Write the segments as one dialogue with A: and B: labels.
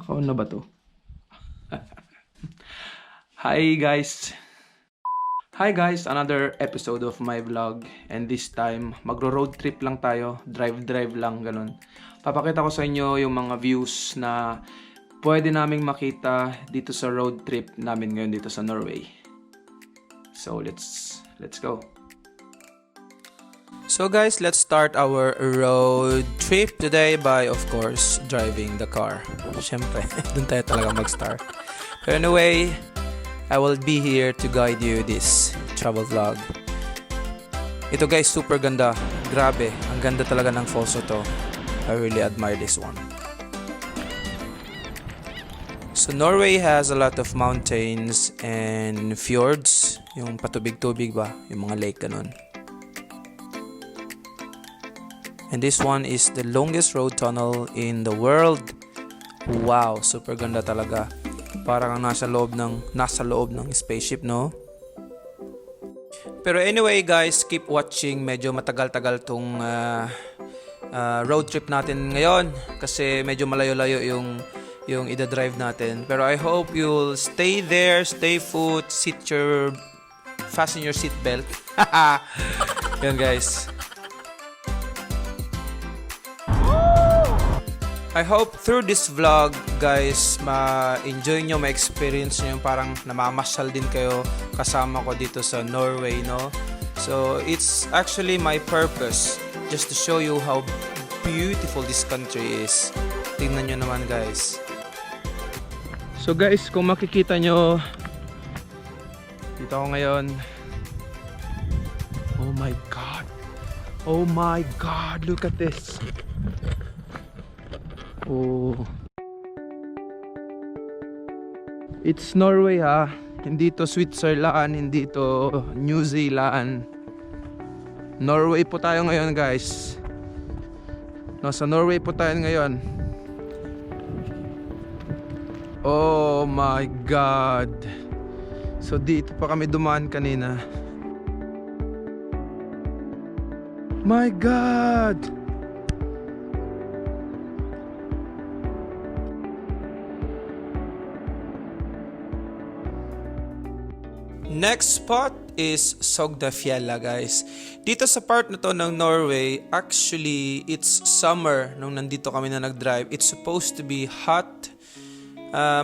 A: Naka-on na ba to? Hi guys! Hi guys! Another episode of my vlog. And this time, magro-road trip lang tayo. Drive lang, ganun. Papakita ko sa inyo yung mga views na pwede naming makita dito sa road trip namin ngayon dito sa Norway. So, let's go. So guys, let's start our road trip today by, of course, driving the car. Siyempre, dun tayo talaga mag-start. But anyway, I will be here to guide you this travel vlog. Ito guys, super ganda. Grabe, ang ganda talaga ng falls to. I really admire this one. So Norway has a lot of mountains and fjords. Yung patubig-tubig ba? Yung mga lake ganun. And this one is the longest road tunnel in the world. Wow, super ganda talaga. Parang nasa loob ng spaceship, no? Pero anyway guys, keep watching. Medyo matagal-tagal tong road trip natin ngayon kasi medyo malayo-layo yung ida-drive natin. Pero I hope you'll stay there, stay put, fasten your seatbelt. Yan guys. I hope through this vlog, guys, ma-enjoy nyo, ma-experience nyo yung parang namamasyal din kayo kasama ko dito sa Norway, no? So, it's actually my purpose just to show you how beautiful this country is. Tingnan nyo naman, guys. So, guys, kung makikita nyo, dito ako ngayon. Oh my God! Oh my God! Look at this! Oh. It's Norway ha. Hindi to Switzerland, hindi to New Zealand. Norway po tayo ngayon guys. No, sa Norway po tayo ngayon. Oh my God. So dito pa kami dumaan kanina. My God. Next spot is Sognefjella guys. Dito sa part na to ng Norway, actually it's summer nung nandito kami na nag-drive. It's supposed to be hot.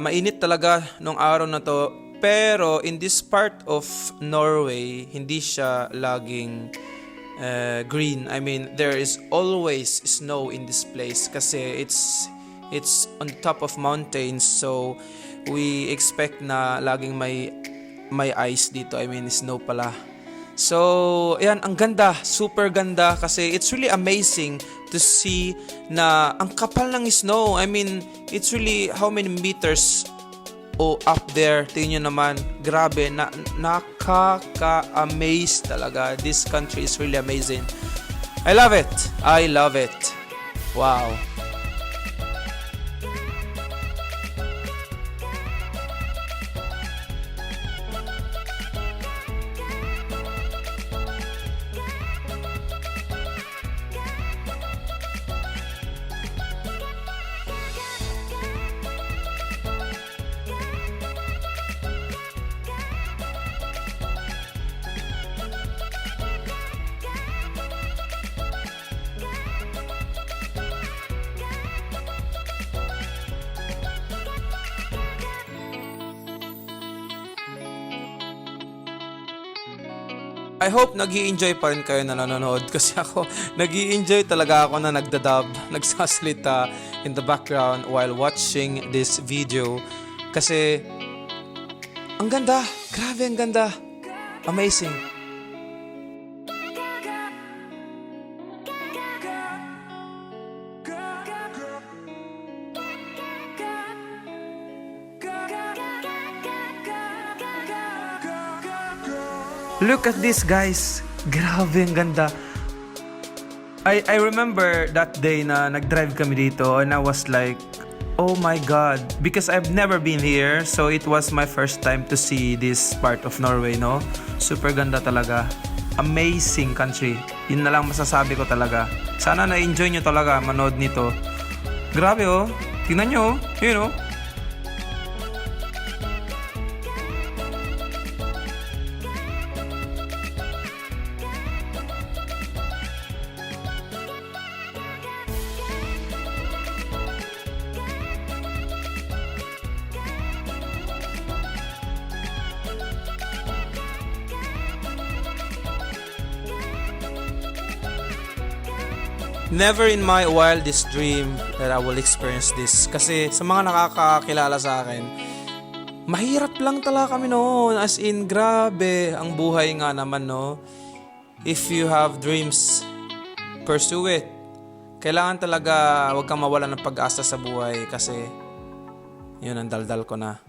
A: Mainit talaga nung araw na to. Pero in this part of Norway, hindi siya laging green. I mean, there is always snow in this place kasi it's on the top of mountains. So we expect na laging may ice dito. I mean, snow pala. So, ayan, ang ganda. Super ganda kasi it's really amazing to see na ang kapal ng snow. I mean, it's really how many meters up there. Tingnan nyo naman. Grabe. Nakaka-amaze talaga. This country is really amazing. I love it. I love it. Wow. I hope nag-i-enjoy pa rin kayo na nanonood kasi ako nag-i-enjoy talaga ako na nagdadub, nagsasalita in the background while watching this video kasi ang ganda, grabe ang ganda, amazing. Look at this guys, grabe ang ganda. I remember that day na nag-drive kami dito and I was like, oh my God, because I've never been here, so it was my first time to see this part of Norway, no? Super ganda talaga. Amazing country. Yun na lang masasabi ko talaga. Sana na-enjoy nyo talaga manood nito. Grabe oh. Tingnan nyo oh. Yun oh. Never in my wildest dream that I will experience this. Kasi sa mga nakakakilala sa akin, mahirap lang talaga kami noon. As in, grabe. Ang buhay nga naman, no? If you have dreams, pursue it. Kailangan talaga huwag kang mawala ng pag-asa sa buhay kasi yun ang daldal ko na.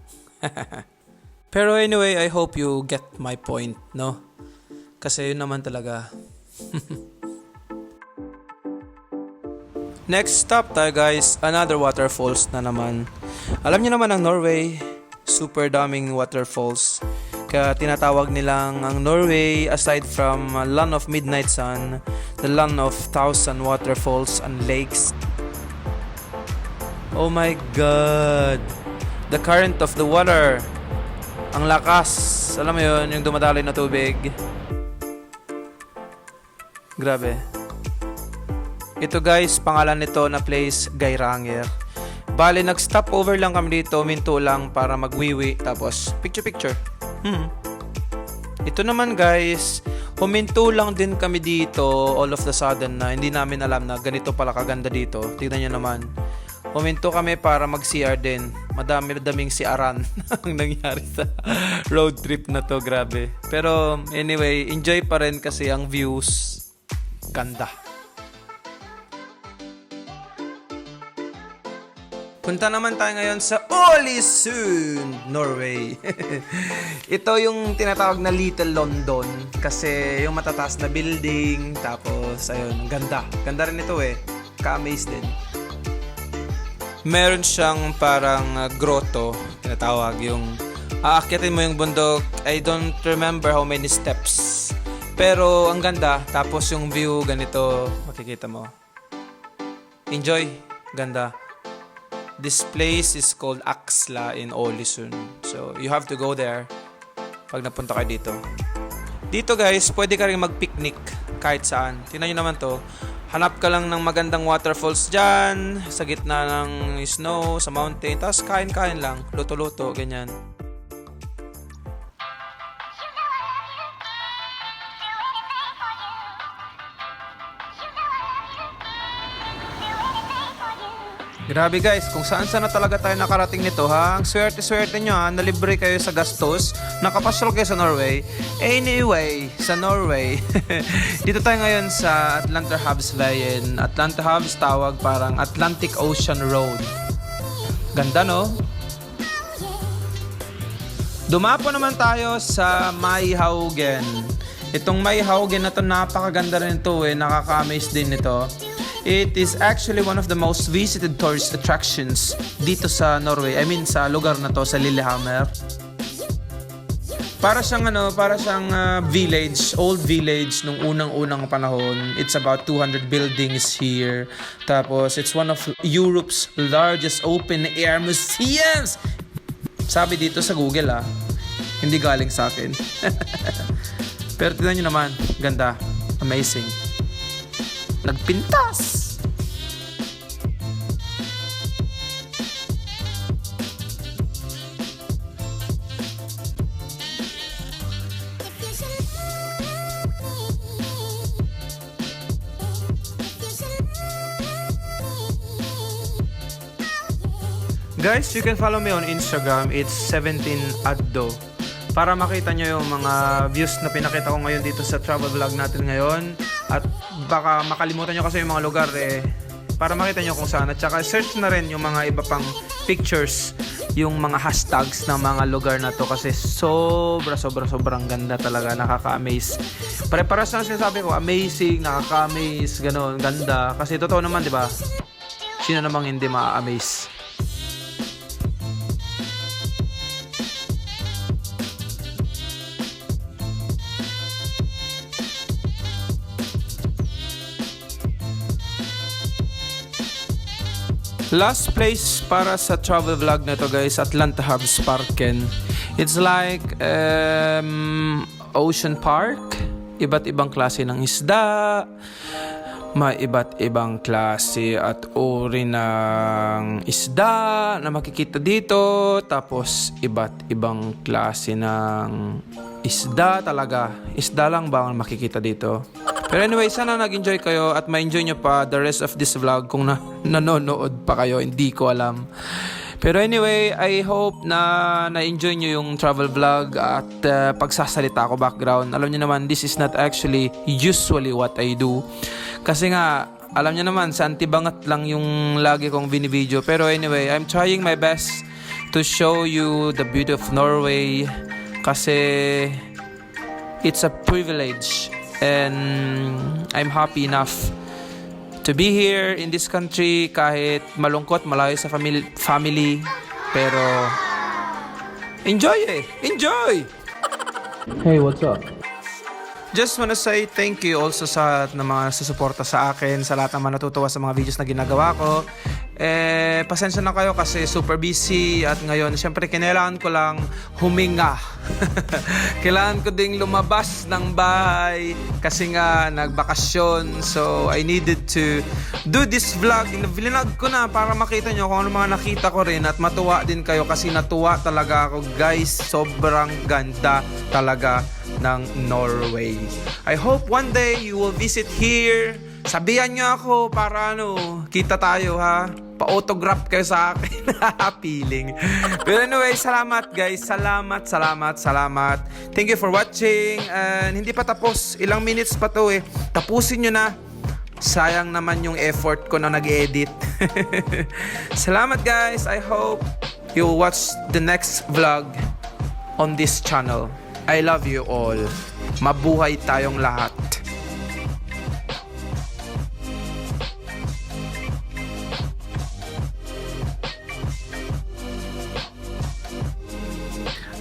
A: Pero anyway, I hope you get my point, no? Kasi yun naman talaga. Next stop tayo guys, another waterfalls na naman. Alam niyo naman ang Norway, super daming waterfalls. Kaya tinatawag nilang ang Norway, aside from land of midnight sun, the land of thousand waterfalls and lakes. Oh my God! The current of the water. Ang lakas. Alam mo yun, yung dumadaloy na tubig. Grabe. Ito guys, pangalan nito na place, Geiranger. Bale, nag-stop over lang kami dito, minto lang para magwiwi, tapos picture-picture. Ito naman guys, huminto lang din kami dito all of the sudden na hindi namin alam na ganito pala kaganda dito. Tignan nyo naman. Huminto kami para mag-CR din. Madami-daming CRan ang nangyari sa road trip na to, grabe. Pero anyway, enjoy pa rin kasi ang views, ganda. Punta naman tayo ngayon sa Ålesund, Norway. Ito yung tinatawag na Little London kasi yung matataas na building, tapos ayun, ganda. Ganda rin ito eh. Ka-amaze din. Meron siyang parang grotto, tinatawag yung aakyatin mo yung bundok. I don't remember how many steps. Pero ang ganda, tapos yung view ganito, makikita mo. Enjoy, ganda. This place is called Axla in Ålesund. So, you have to go there pag napunta kayo dito. Dito guys, pwede ka rin mag-picnic kahit saan. Tingnan nyo naman to. Hanap ka lang ng magandang waterfalls dyan, sa gitna ng snow, sa mountain. Tapos kain-kain lang, luto-luto, ganyan. Grabe guys, kung saan-saan na talaga tayo nakarating nito ha. Ang swerte-swerte nyo ha, nalibre kayo sa gastos, nakapasyal kayo sa Norway. Anyway, sa Norway, dito tayo ngayon sa Atlanterhavsveien. Atlanterhavs tawag parang Atlantic Ocean Road. Ganda no? Dumapo naman tayo sa Maihaugen. Itong Maihaugen na to, napakaganda rin ito eh, nakaka-amaze din ito. It is actually one of the most visited tourist attractions dito sa Norway. I mean sa lugar na to, sa Lillehammer. Para siyang village, old village nung unang-unang panahon. It's about 200 buildings here. Tapos it's one of Europe's largest open-air museums. Sabi dito sa Google ah. Hindi galing sa akin. Pero tignan nyo naman, ganda. Amazing. Nagpintas! Guys, you can follow me on Instagram. It's 17addo. Para makita nyo yung mga views na pinakita ko ngayon dito sa travel vlog natin ngayon. At baka makalimutan nyo kasi yung mga lugar eh. Para makita nyo kung saan. At saka search na rin yung mga iba pang pictures. Yung mga hashtags ng mga lugar na to. Kasi sobrang ganda talaga. Nakaka-amaze. Pare-paras na sinasabi ko. Amazing, nakaka-amaze, gano'n, ganda. Kasi totoo naman, di ba? Sino namang hindi ma-amaze? Last place para sa travel vlog na to guys, Atlanterhavsparken. It's like ocean park. Iba't ibang klase ng isda. May iba't ibang klase at uri ng isda na makikita dito. Tapos iba't ibang klase ng isda talaga. Isda lang ba ang makikita dito? Pero anyway, sana nag-enjoy kayo at ma-enjoy nyo pa the rest of this vlog kung nanonood pa kayo. Hindi ko alam. Pero anyway, I hope na na-enjoy nyo yung travel vlog at pagsasalita ko background. Alam nyo naman, this is not actually usually what I do. Kasi nga, alam nyo naman, sa antibangat lang yung lagi kong binibideo. Pero anyway, I'm trying my best to show you the beauty of Norway. Kasi it's a privilege. And I'm happy enough to be here in this country kahit malungkot, malayo sa family. Pero enjoy eh! Enjoy!
B: Hey, what's up?
A: Just wanna say thank you also sa mga nasusuporta sa akin, sa lahat naman natutuwa sa mga videos na ginagawa ko. Pasensya na kayo kasi super busy at ngayon, syempre kinailangan ko lang huminga. Kailangan ko ding lumabas ng bahay kasi nga nagbakasyon. So, I needed to do this vlog. Vlog ko na para makita nyo kung ano mga nakita ko rin at matuwa din kayo kasi natuwa talaga ako, guys. Sobrang ganda talaga ng Norway. I hope one day you will visit here. Sabihan nyo ako para kita tayo ha. Pa-autograph kayo sa akin. Feeling. But anyway, salamat guys. Salamat. Thank you for watching. And hindi pa tapos. Ilang minutes pa to eh. Tapusin nyo na. Sayang naman yung effort ko na nag-edit. Salamat guys. I hope you'll watch the next vlog on this channel. I love you all. Mabuhay tayong lahat.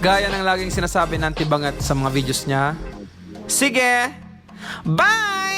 A: Gaya ng laging sinasabi ng Tibangat sa mga videos niya. Sige! Bye!